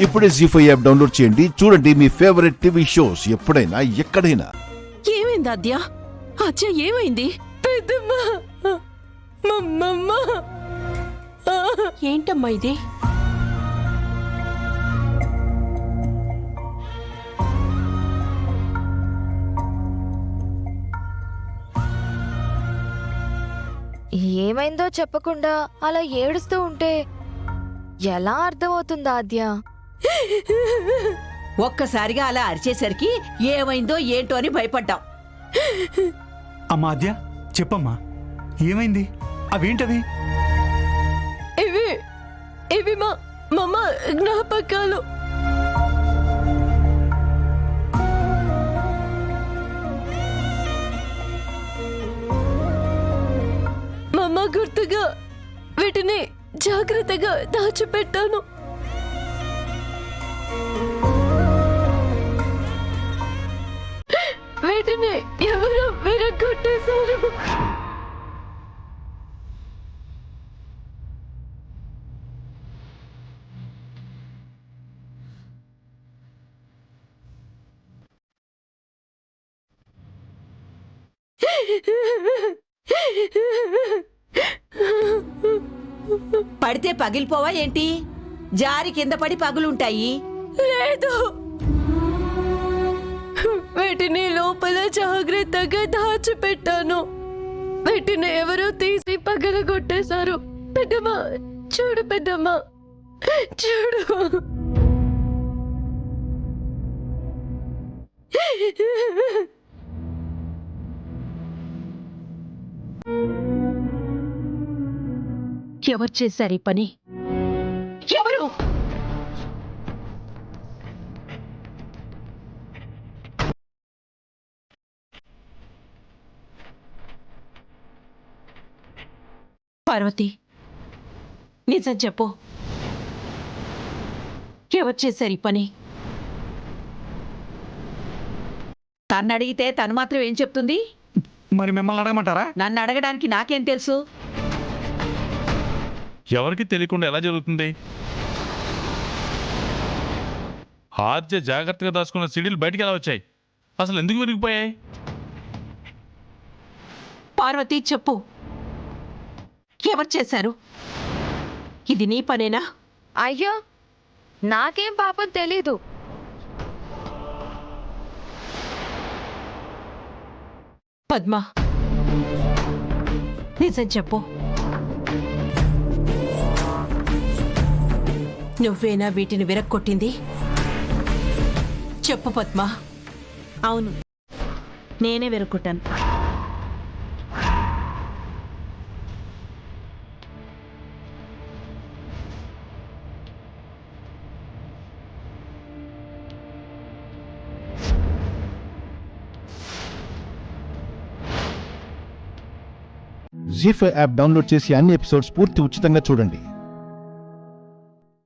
ఇప్పుడే జీ5 app download చేయండి. చూడండి మీ ఫేవరెట్ టీవీ షోస్ ఎప్పుడైనా ఎక్కడైనా. ఏమైంది ఆద్య? ఆద్య ఏమైంది? ఏంటమ్మా ఇది? ఏమైందో చెప్పకుండా అలా ఏడుస్తూ ఉంటే ఎలా అర్థమవుతుందా ఆద్య? ఒక్కసారిగా అలా అరిచేసరికి ఏమైందో ఏంటో అని భయపడ్డాం. అమ్మా ఆద్య, చెప్పమ్మా, ఏమైంది? అవేంటవి? ఇవి మా జ్ఞాపకాలు. మమ్మ గుర్తుగా వీటిని జాగ్రత్తగా దాచిపెట్టాను. వీటిని ఎవరో విరగొట్టేశారు. పడితే పగిలిపోవా ఏంటి? జారి కింద పడి పగులుంటాయి. లేదు, వీటిని లోపల జాగ్రత్తగా దాచిపెట్టాను. వీటిని ఎవరో తీసి పగలగొట్టేశారు. పెద్దమ్మా చూడు, పెద్దమ్మా చూడు. ఎవరు చేశారు ఈ పని? ఎవరు? పార్వతి, నిజం చెప్పు, ఎవరు చేశారు ఈ పని? తను అడిగితే తను మాత్రం ఏం చెప్తుంది? మరి మిమ్మల్ని అడగమంటారా? నన్ను అడగడానికి నాకేం తెలుసు? ఎవరికి తెలియకుండా ఎలా జరుగుతుంది? ఆద్య జాగ్రత్తగా దాచుకున్న సిడీలు బయటికి ఎలా వచ్చాయి? అసలు ఎందుకు విరిగిపోయాయి? పార్వతి చెప్పు, ఎవరు చేశారు? ఇది నీ పనేనా? అయ్యో, నాకేం పాపం తెలీదు. పద్మ, నిజం చెప్పు, నువ్వేనా వీటిని విరక్కొట్టింది? చెప్పు పద్మ. అవును, నేనే విరగొట్టాను. జీ5 యాప్ డౌన్లోడ్ చేసి అన్ని ఎపిసోడ్స్ పూర్తి ఉచితంగా చూడండి.